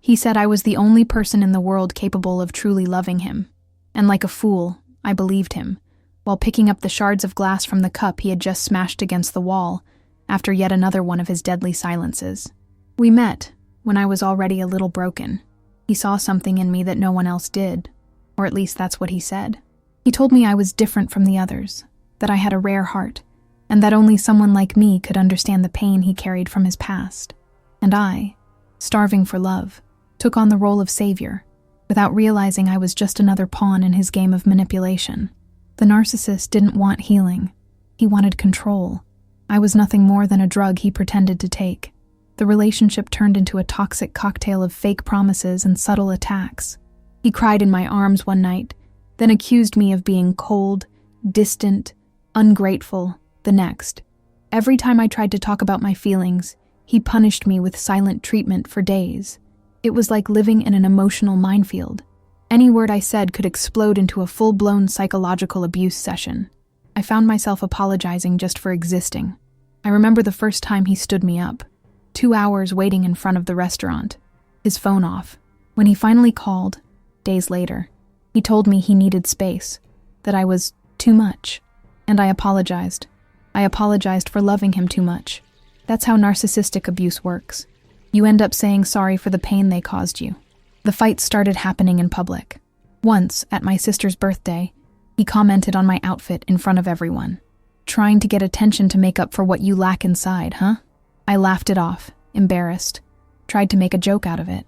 He said I was the only person in the world capable of truly loving him. And like a fool, I believed him, while picking up the shards of glass from the cup he had just smashed against the wall, after yet another one of his deadly silences. We met when I was already a little broken. He saw something in me that no one else did, or at least that's what he said. He told me I was different from the others, that I had a rare heart, and that only someone like me could understand the pain he carried from his past. And I, starving for love, took on the role of savior, without realizing I was just another pawn in his game of manipulation. The narcissist didn't want healing. He wanted control. I was nothing more than a drug he pretended to take. The relationship turned into a toxic cocktail of fake promises and subtle attacks. He cried in my arms one night, then accused me of being cold, distant, ungrateful the next. Every time I tried to talk about my feelings, he punished me with silent treatment for days. It was like living in an emotional minefield. Any word I said could explode into a full-blown psychological abuse session. I found myself apologizing just for existing. I remember the first time he stood me up. 2 hours waiting in front of the restaurant, his phone off. When he finally called, days later, he told me he needed space, that I was too much, and I apologized. I apologized for loving him too much. That's how narcissistic abuse works. You end up saying sorry for the pain they caused you. The fights started happening in public. Once, at my sister's birthday, he commented on my outfit in front of everyone. Trying to get attention to make up for what you lack inside, huh? I laughed it off, embarrassed, tried to make a joke out of it.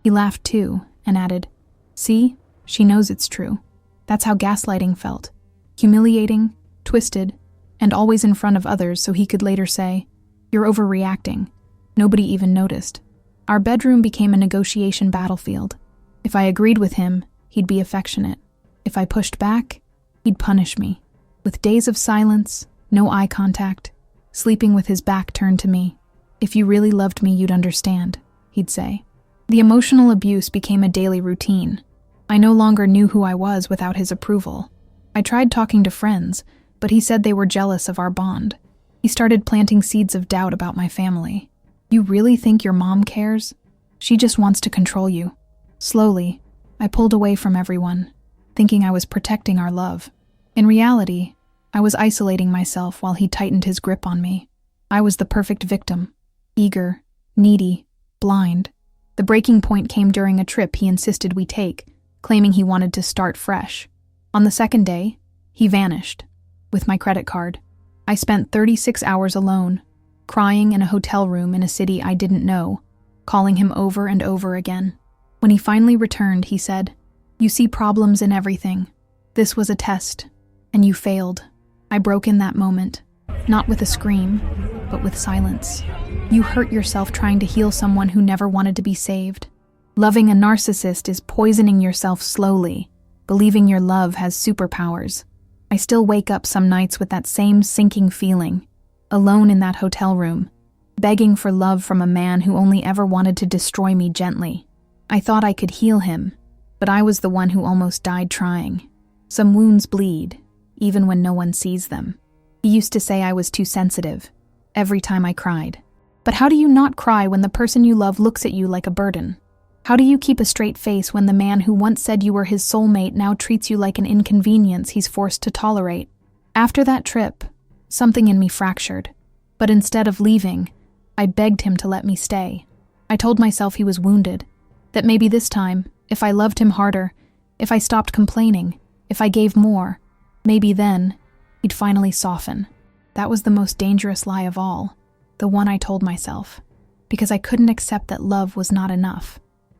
He laughed too, and added, "See, she knows it's true." That's how gaslighting felt. Humiliating, twisted, and always in front of others so he could later say, "You're overreacting." Nobody even noticed. Our bedroom became a negotiation battlefield. If I agreed with him, he'd be affectionate. If I pushed back, he'd punish me. With days of silence, no eye contact, sleeping with his back turned to me. "If you really loved me, you'd understand," he'd say. The emotional abuse became a daily routine. I no longer knew who I was without his approval. I tried talking to friends, but he said they were jealous of our bond. He started planting seeds of doubt about my family. "You really think your mom cares? She just wants to control you." Slowly, I pulled away from everyone, thinking I was protecting our love. In reality, I was isolating myself while he tightened his grip on me. I was the perfect victim, eager, needy, blind. The breaking point came during a trip he insisted we take, claiming he wanted to start fresh. On the second day, he vanished, with my credit card. I spent 36 hours alone, crying in a hotel room in a city I didn't know, calling him over and over again. When he finally returned, he said, "You see problems in everything. This was a test, and you failed." I broke in that moment, not with a scream, but with silence. You hurt yourself trying to heal someone who never wanted to be saved. Loving a narcissist is poisoning yourself slowly, believing your love has superpowers. I still wake up some nights with that same sinking feeling, alone in that hotel room, begging for love from a man who only ever wanted to destroy me gently. I thought I could heal him, but I was the one who almost died trying. Some wounds bleed, even when no one sees them. He used to say I was too sensitive, every time I cried. But how do you not cry when the person you love looks at you like a burden? How do you keep a straight face when the man who once said you were his soulmate now treats you like an inconvenience he's forced to tolerate? After that trip, something in me fractured. But instead of leaving, I begged him to let me stay. I told myself he was wounded, that maybe this time, if I loved him harder, if I stopped complaining, if I gave more, maybe then, he'd finally soften. That was the most dangerous lie of all, the one I told myself, because I couldn't accept that love was not enough.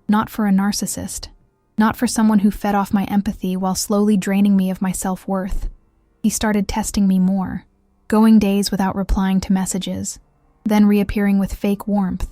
Not for a narcissist, not for someone who fed off my empathy while slowly draining me of my self-worth. He started testing me more, going days without replying to messages, then reappearing with fake warmth,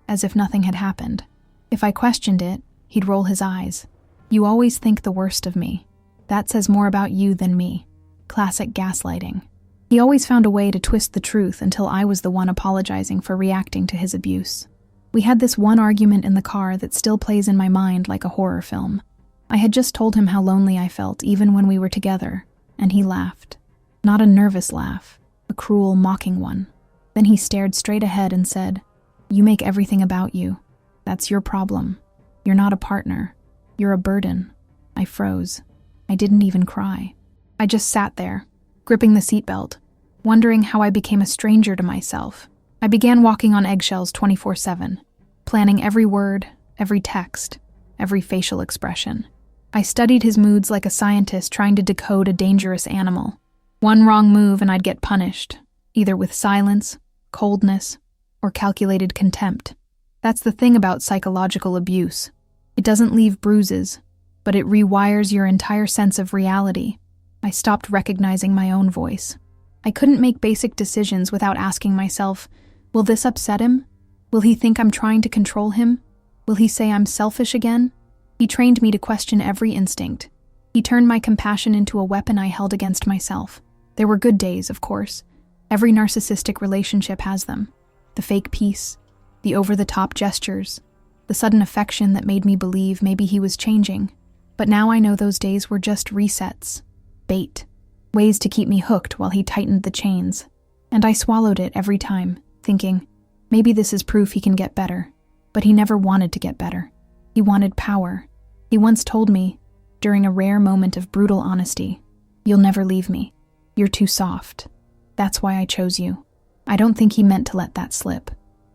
as if nothing had happened. If I questioned it, he'd roll his eyes. "You always think the worst of me. That says more about you than me." Classic gaslighting. He always found a way to twist the truth until I was the one apologizing for reacting to his abuse. We had this one argument in the car that still plays in my mind like a horror film. I had just told him how lonely I felt even when we were together, and he laughed. Not a nervous laugh, a cruel, mocking one. Then he stared straight ahead and said, "You make everything about you. That's your problem." You're not a partner. You're a burden. I froze. I didn't even cry. I just sat there, gripping the seatbelt, wondering how I became a stranger to myself. I began walking on eggshells 24/7, planning every word, every text, every facial expression. I studied his moods like a scientist trying to decode a dangerous animal. One wrong move and I'd get punished, either with silence, coldness, or calculated contempt. That's the thing about psychological abuse. It doesn't leave bruises, but it rewires your entire sense of reality. I stopped recognizing my own voice. I couldn't make basic decisions without asking myself, will this upset him? Will he think I'm trying to control him? Will he say I'm selfish again? He trained me to question every instinct. He turned my compassion into a weapon I held against myself. There were good days, of course. Every narcissistic relationship has them. The fake peace, the over-the-top gestures, the sudden affection that made me believe maybe he was changing. But now I know those days were just resets, bait, ways to keep me hooked while he tightened the chains. And I swallowed it every time, thinking, maybe this is proof he can get better. But he never wanted to get better. He wanted power. He once told me, during a rare moment of brutal honesty, "You'll never leave me. You're too soft. That's why I chose you." I don't think he meant to let that slip.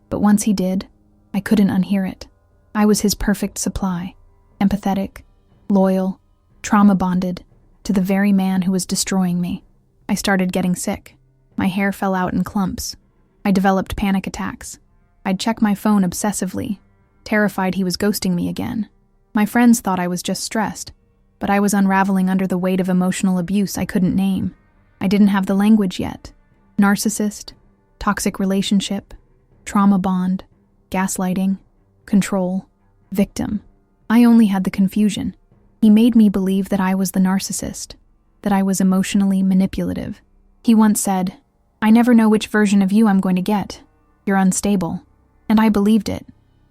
But once he did, I couldn't unhear it. I was his perfect supply, empathetic, loyal, trauma-bonded, to the very man who was destroying me. I started getting sick. My hair fell out in clumps. I developed panic attacks. I'd check my phone obsessively, terrified he was ghosting me again. My friends thought I was just stressed, but I was unraveling under the weight of emotional abuse I couldn't name. I didn't have the language yet. Narcissist, toxic relationship, trauma bond, gaslighting, control, victim. I only had the confusion. He made me believe that I was the narcissist, that I was emotionally manipulative. He once said, "I never know which version of you I'm going to get. You're unstable." And I believed it,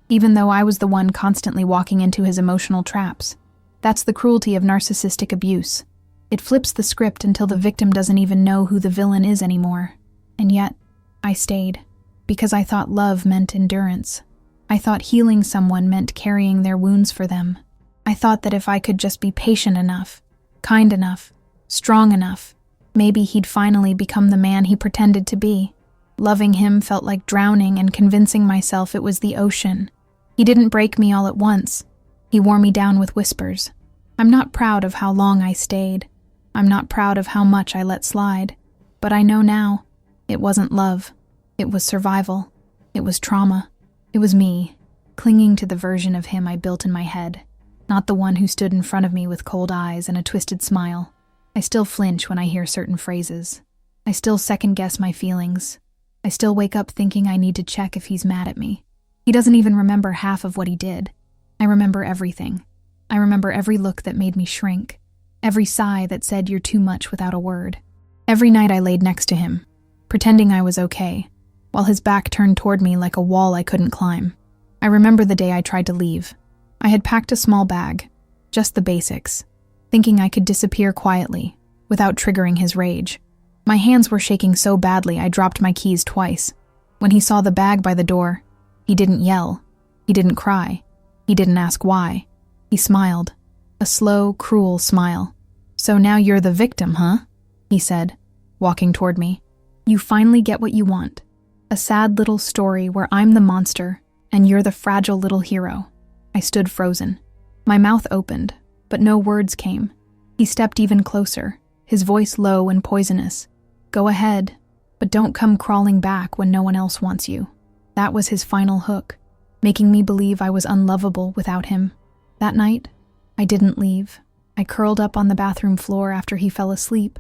even though I was the one constantly walking into his emotional traps. That's the cruelty of narcissistic abuse. It flips the script until the victim doesn't even know who the villain is anymore. And yet, I stayed, because I thought love meant endurance. I thought healing someone meant carrying their wounds for them. I thought that if I could just be patient enough, kind enough, strong enough, maybe he'd finally become the man he pretended to be. Loving him felt like drowning and convincing myself it was the ocean. He didn't break me all at once. He wore me down with whispers. I'm not proud of how long I stayed. I'm not proud of how much I let slide. But I know now, it wasn't love. It was survival. It was trauma. It was me, clinging to the version of him I built in my head, not the one who stood in front of me with cold eyes and a twisted smile. I still flinch when I hear certain phrases. I still second-guess my feelings. I still wake up thinking I need to check if he's mad at me. He doesn't even remember half of what he did. I remember everything. I remember every look that made me shrink, every sigh that said you're too much without a word. Every night I laid next to him, pretending I was okay, while his back turned toward me like a wall I couldn't climb. I remember the day I tried to leave. I had packed a small bag, just the basics, thinking I could disappear quietly, without triggering his rage. My hands were shaking so badly I dropped my keys twice. When he saw the bag by the door, he didn't yell. He didn't cry. He didn't ask why. He smiled. A slow, cruel smile. "So now you're the victim, huh?" he said, walking toward me. "You finally get what you want. A sad little story where I'm the monster and you're the fragile little hero." I stood frozen. My mouth opened, but no words came. He stepped even closer, his voice low and poisonous. "Go ahead, but don't come crawling back when no one else wants you." That was his final hook, making me believe I was unlovable without him. That night, I didn't leave. I curled up on the bathroom floor after he fell asleep,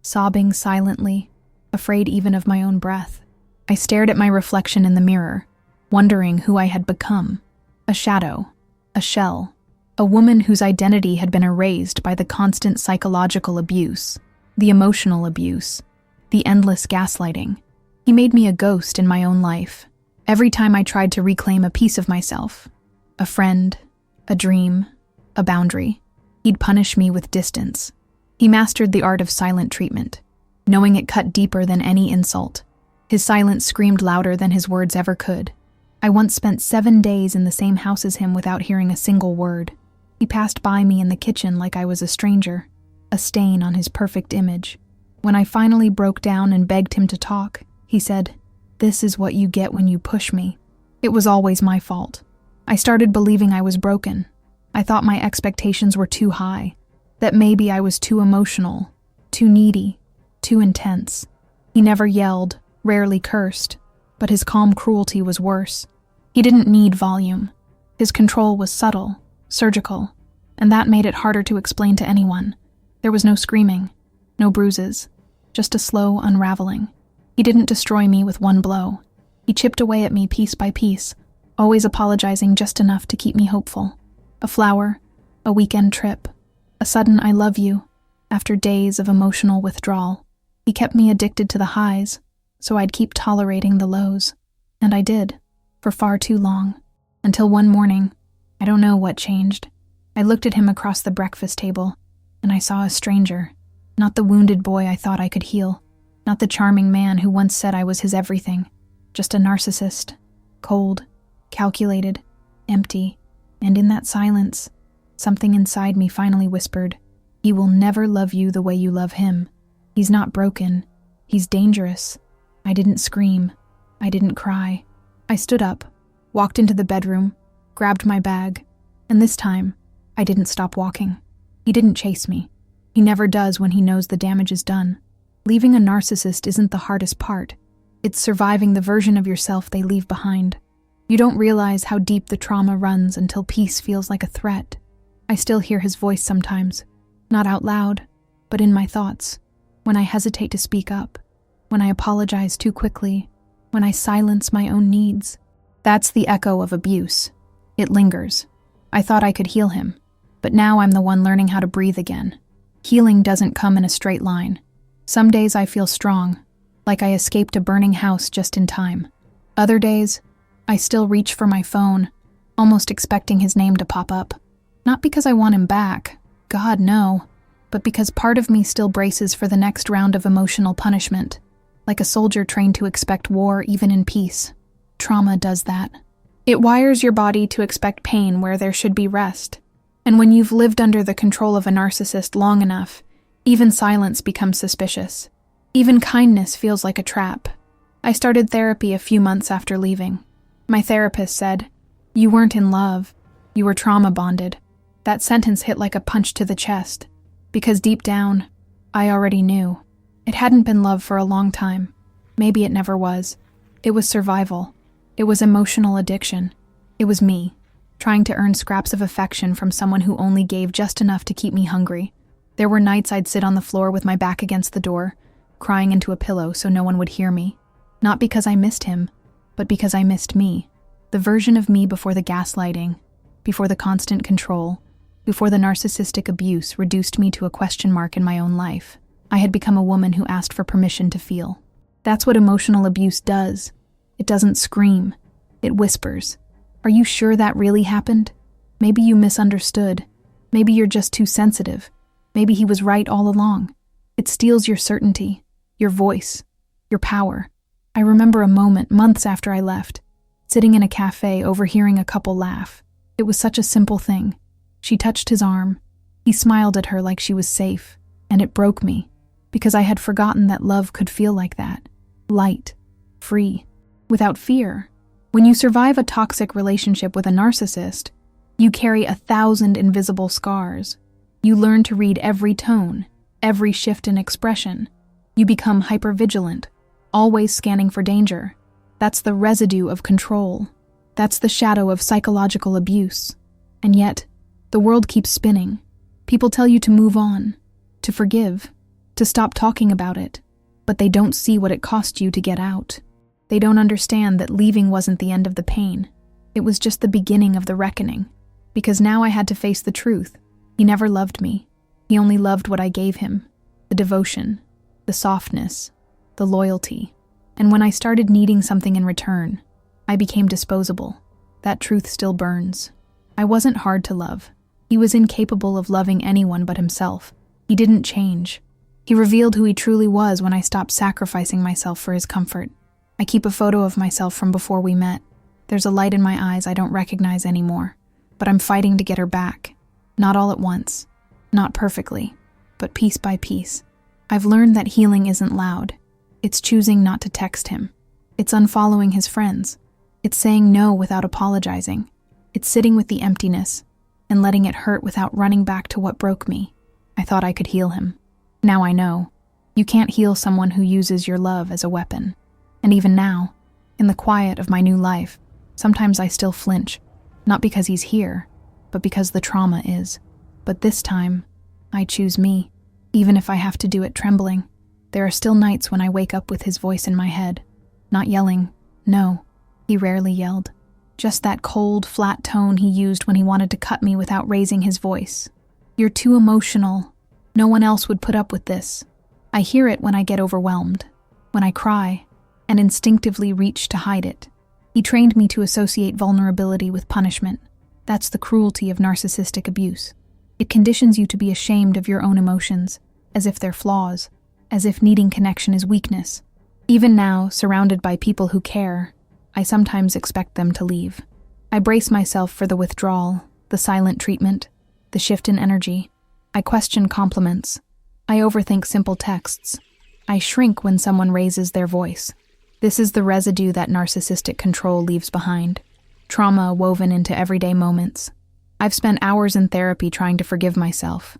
sobbing silently, afraid even of my own breath. I stared at my reflection in the mirror, wondering who I had become. A shadow, a shell, a woman whose identity had been erased by the constant psychological abuse, the emotional abuse, the endless gaslighting. He made me a ghost in my own life. Every time I tried to reclaim a piece of myself, a friend, a dream, a boundary, he'd punish me with distance. He mastered the art of silent treatment, knowing it cut deeper than any insult. His silence screamed louder than his words ever could. I once spent 7 days in the same house as him without hearing a single word. He passed by me in the kitchen like I was a stranger, a stain on his perfect image. When I finally broke down and begged him to talk, he said, "This is what you get when you push me." It was always my fault. I started believing I was broken. I thought my expectations were too high, that maybe I was too emotional, too needy, too intense. He never yelled, rarely cursed, but his calm cruelty was worse. He didn't need volume. His control was subtle, surgical, and that made it harder to explain to anyone. There was no screaming, no bruises, just a slow unraveling. He didn't destroy me with one blow. He chipped away at me piece by piece, always apologizing just enough to keep me hopeful. A flower, a weekend trip, a sudden "I love you" after days of emotional withdrawal. He kept me addicted to the highs, so I'd keep tolerating the lows. And I did, for far too long, until one morning, I don't know what changed. I looked at him across the breakfast table, and I saw a stranger, not the wounded boy I thought I could heal, not the charming man who once said I was his everything, just a narcissist, cold, calculated, empty, and in that silence, something inside me finally whispered, "He will never love you the way you love him. He's not broken. He's dangerous." I didn't scream. I didn't cry. I stood up, walked into the bedroom, grabbed my bag, and this time, I didn't stop walking. He didn't chase me. He never does when he knows the damage is done. Leaving a narcissist isn't the hardest part. It's surviving the version of yourself they leave behind. You don't realize how deep the trauma runs until peace feels like a threat. I still hear his voice sometimes, not out loud, but in my thoughts, when I hesitate to speak up, when I apologize too quickly, when I silence my own needs. That's the echo of abuse. It lingers. I thought I could heal him, but now I'm the one learning how to breathe again. Healing doesn't come in a straight line. Some days I feel strong, like I escaped a burning house just in time. Other days, I still reach for my phone, almost expecting his name to pop up. Not because I want him back, God no, but because part of me still braces for the next round of emotional punishment, like a soldier trained to expect war even in peace. Trauma does that. It wires your body to expect pain where there should be rest. And when you've lived under the control of a narcissist long enough, even silence becomes suspicious. Even kindness feels like a trap. I started therapy a few months after leaving. My therapist said, "You weren't in love. You were trauma bonded." That sentence hit like a punch to the chest, because deep down, I already knew. It hadn't been love for a long time. Maybe it never was. It was survival. It was emotional addiction. It was me, trying to earn scraps of affection from someone who only gave just enough to keep me hungry. There were nights I'd sit on the floor with my back against the door, crying into a pillow so no one would hear me. Not because I missed him, but because I missed me. The version of me before the gaslighting, before the constant control, before the narcissistic abuse reduced me to a question mark in my own life. I had become a woman who asked for permission to feel. That's what emotional abuse does. It doesn't scream. It whispers. Are you sure that really happened? Maybe you misunderstood. Maybe you're just too sensitive. Maybe he was right all along. It steals your certainty, your voice, your power. I remember a moment months after I left, sitting in a cafe overhearing a couple laugh. It was such a simple thing. She touched his arm. He smiled at her like she was safe, and it broke me, because I had forgotten that love could feel like that. Light, free, without fear. When you survive a toxic relationship with a narcissist, you carry 1,000 invisible scars. You learn to read every tone, every shift in expression. You become hypervigilant, always scanning for danger. That's the residue of control. That's the shadow of psychological abuse. And yet, the world keeps spinning. People tell you to move on, to forgive, to stop talking about it, but they don't see what it cost you to get out. They don't understand that leaving wasn't the end of the pain. It was just the beginning of the reckoning, because now I had to face the truth. He never loved me. He only loved what I gave him, the devotion, the softness, the loyalty. And when I started needing something in return, I became disposable. That truth still burns. I wasn't hard to love. He was incapable of loving anyone but himself. He didn't change. He revealed who he truly was when I stopped sacrificing myself for his comfort. I keep a photo of myself from before we met. There's a light in my eyes I don't recognize anymore, but I'm fighting to get her back. Not all at once, not perfectly, but piece by piece. I've learned that healing isn't loud. It's choosing not to text him. It's unfollowing his friends. It's saying no without apologizing. It's sitting with the emptiness and letting it hurt without running back to what broke me. I thought I could heal him. Now I know. You can't heal someone who uses your love as a weapon. And even now, in the quiet of my new life, sometimes I still flinch, not because he's here, but because the trauma is. But this time, I choose me, even if I have to do it trembling. There are still nights when I wake up with his voice in my head, not yelling, no, he rarely yelled. Just that cold, flat tone he used when he wanted to cut me without raising his voice. You're too emotional. No one else would put up with this. I hear it when I get overwhelmed, when I cry, and instinctively reach to hide it. He trained me to associate vulnerability with punishment. That's the cruelty of narcissistic abuse. It conditions you to be ashamed of your own emotions, as if they're flaws, as if needing connection is weakness. Even now, surrounded by people who care, I sometimes expect them to leave. I brace myself for the withdrawal, the silent treatment, the shift in energy. I question compliments. I overthink simple texts. I shrink when someone raises their voice. This is the residue that narcissistic control leaves behind. Trauma woven into everyday moments. I've spent hours in therapy trying to forgive myself.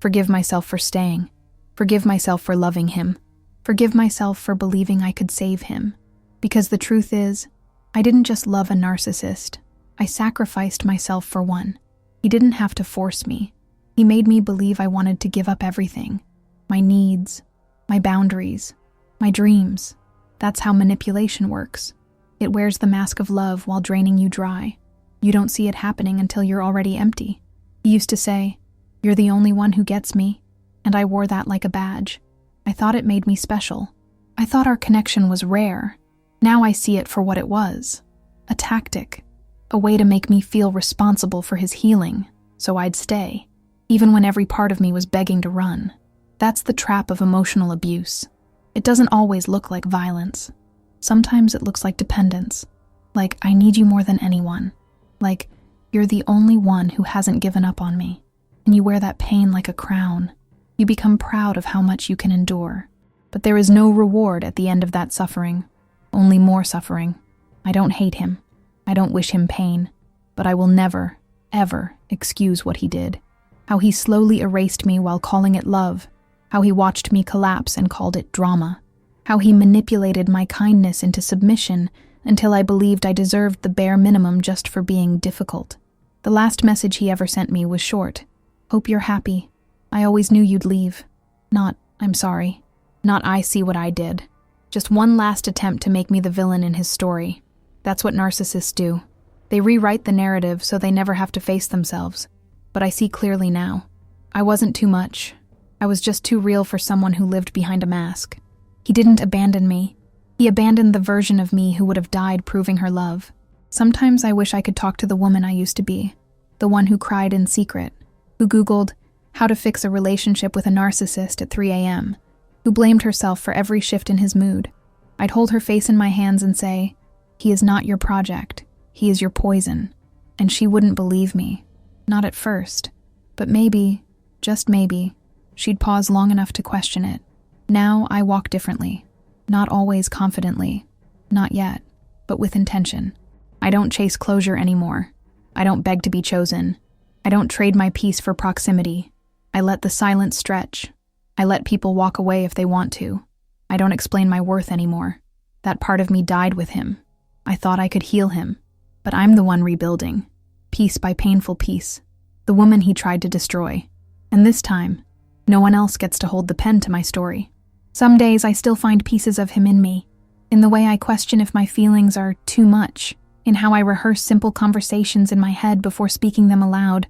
Forgive myself for staying. Forgive myself for loving him. Forgive myself for believing I could save him. Because the truth is, I didn't just love a narcissist. I sacrificed myself for one. He didn't have to force me. He made me believe I wanted to give up everything. My needs, my boundaries, my dreams. That's how manipulation works. It wears the mask of love while draining you dry. You don't see it happening until you're already empty. He used to say, "You're the only one who gets me," and I wore that like a badge. I thought it made me special. I thought our connection was rare. Now I see it for what it was. A tactic. A way to make me feel responsible for his healing, so I'd stay, even when every part of me was begging to run. That's the trap of emotional abuse. It doesn't always look like violence. Sometimes it looks like dependence. Like, I need you more than anyone. Like, you're the only one who hasn't given up on me. And you wear that pain like a crown. You become proud of how much you can endure. But there is no reward at the end of that suffering. Only more suffering. I don't hate him. I don't wish him pain. But I will never, ever excuse what he did. How he slowly erased me while calling it love. How he watched me collapse and called it drama. How he manipulated my kindness into submission until I believed I deserved the bare minimum just for being difficult. The last message he ever sent me was short. "Hope you're happy. I always knew you'd leave." Not, "I'm sorry." Not, "I see what I did." Just one last attempt to make me the villain in his story. That's what narcissists do. They rewrite the narrative so they never have to face themselves. But I see clearly now. I wasn't too much. I was just too real for someone who lived behind a mask. He didn't abandon me. He abandoned the version of me who would have died proving her love. Sometimes I wish I could talk to the woman I used to be, the one who cried in secret, who Googled how to fix a relationship with a narcissist at 3 a.m., who blamed herself for every shift in his mood. I'd hold her face in my hands and say, "He is not your project. He is your poison." And she wouldn't believe me. Not at first. But maybe, just maybe, she'd pause long enough to question it. Now I walk differently. Not always confidently. Not yet. But with intention. I don't chase closure anymore. I don't beg to be chosen. I don't trade my peace for proximity. I let the silence stretch. I let people walk away if they want to. I don't explain my worth anymore. That part of me died with him. I thought I could heal him. But I'm the one rebuilding. Piece by painful piece. The woman he tried to destroy. And this time, no one else gets to hold the pen to my story. Some days I still find pieces of him in me. In the way I question if my feelings are too much. In how I rehearse simple conversations in my head before speaking them aloud.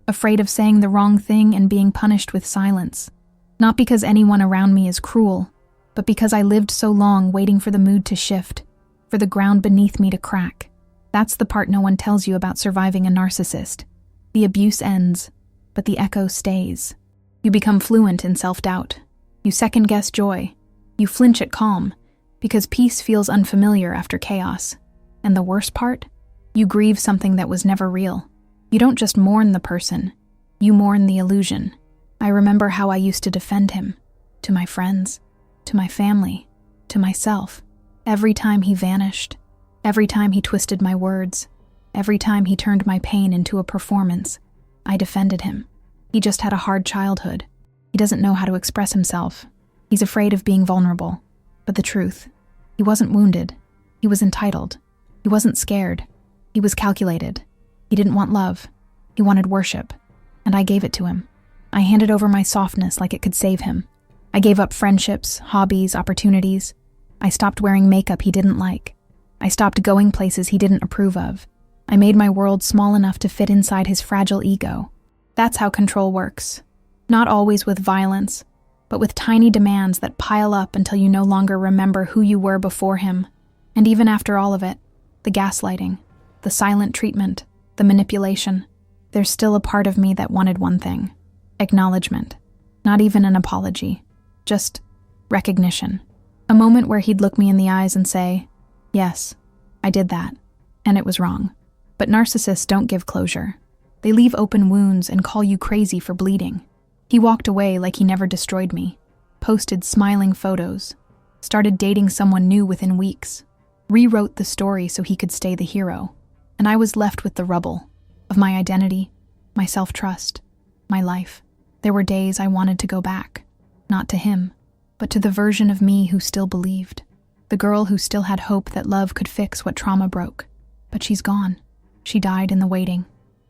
Afraid of saying the wrong thing and being punished with silence. Not because anyone around me is cruel, but because I lived so long waiting for the mood to shift, for the ground beneath me to crack. That's the part no one tells you about surviving a narcissist. The abuse ends, but the echo stays. You become fluent in self-doubt. You second-guess joy. You flinch at calm, because peace feels unfamiliar after chaos. And the worst part? You grieve something that was never real. You don't just mourn the person, you mourn the illusion. I remember how I used to defend him, to my friends, to my family, to myself. Every time he vanished, every time he twisted my words, every time he turned my pain into a performance, I defended him. He just had a hard childhood. He doesn't know how to express himself. He's afraid of being vulnerable. But the truth, he wasn't wounded. He was entitled. He wasn't scared. He was calculated. He didn't want love. He wanted worship. And I gave it to him. I handed over my softness like it could save him. I gave up friendships, hobbies, opportunities. I stopped wearing makeup he didn't like. I stopped going places he didn't approve of. I made my world small enough to fit inside his fragile ego. That's how control works. Not always with violence, but with tiny demands that pile up until you no longer remember who you were before him. And even after all of it, the gaslighting, the silent treatment, the manipulation, there's still a part of me that wanted one thing: acknowledgement. Not even an apology, just recognition. A moment where he'd look me in the eyes and say, "Yes, I did that, and it was wrong." But narcissists don't give closure. They leave open wounds and call you crazy for bleeding. He walked away like he never destroyed me, posted smiling photos, started dating someone new within weeks, rewrote the story so he could stay the hero, and I was left with the rubble of my identity, my self-trust, my life. There were days I wanted to go back, not to him, but to the version of me who still believed, the girl who still had hope that love could fix what trauma broke. But she's gone. She died in the waiting,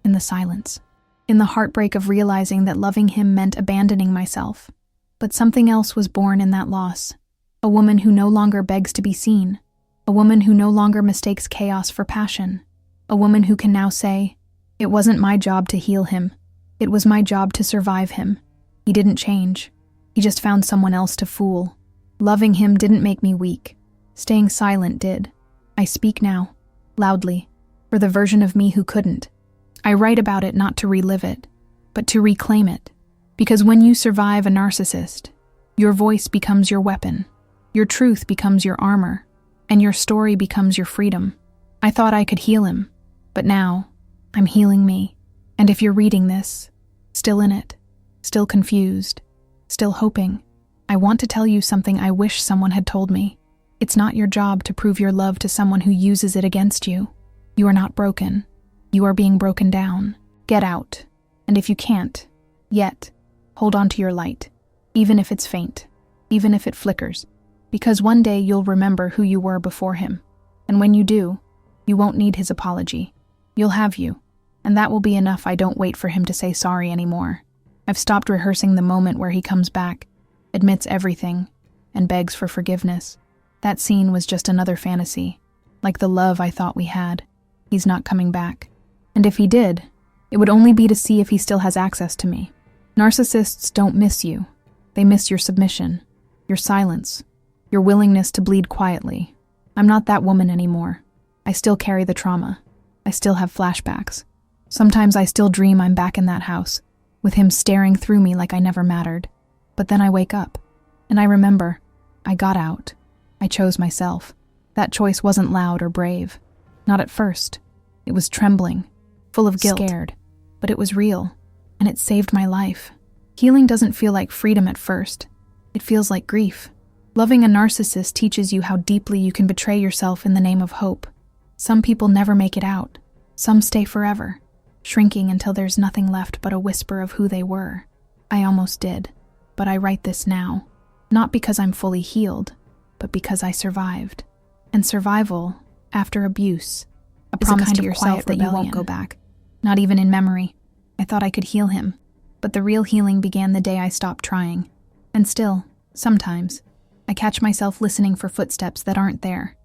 in the silence, in the heartbreak of realizing that loving him meant abandoning myself. But something else was born in that loss. A woman who no longer begs to be seen. A woman who no longer mistakes chaos for passion. A woman who can now say, "It wasn't my job to heal him. It was my job to survive him. He didn't change. He just found someone else to fool. Loving him didn't make me weak. Staying silent did. I speak now, loudly, for the version of me who couldn't. I write about it not to relive it, but to reclaim it. Because when you survive a narcissist, your voice becomes your weapon, your truth becomes your armor, and your story becomes your freedom. I thought I could heal him, but now I'm healing me. And if you're reading this, still in it, still confused, still hoping, I want to tell you something I wish someone had told me. It's not your job to prove your love to someone who uses it against you. You are not broken. You are being broken down. Get out. And if you can't, yet, hold on to your light, even if it's faint, even if it flickers, because one day you'll remember who you were before him. And when you do, you won't need his apology. You'll have you, and that will be enough. I don't wait for him to say sorry anymore. I've stopped rehearsing the moment where he comes back, admits everything, and begs for forgiveness. That scene was just another fantasy, like the love I thought we had. He's not coming back. And if he did, it would only be to see if he still has access to me. Narcissists don't miss you. They miss your submission, your silence, your willingness to bleed quietly. I'm not that woman anymore. I still carry the trauma. I still have flashbacks. Sometimes I still dream I'm back in that house, with him staring through me like I never mattered. But then I wake up, and I remember, I got out. I chose myself. That choice wasn't loud or brave. Not at first. It was trembling, full of guilt, scared, but it was real, and it saved my life. Healing doesn't feel like freedom at first. It feels like grief. Loving a narcissist teaches you how deeply you can betray yourself in the name of hope. Some people never make it out. Some stay forever, shrinking until there's nothing left but a whisper of who they were. I almost did, but I write this now, not because I'm fully healed, but because I survived. And survival, after abuse, a promise to yourself that you won't go back. Not even in memory. I thought I could heal him, but the real healing began the day I stopped trying. And still, sometimes, I catch myself listening for footsteps that aren't there.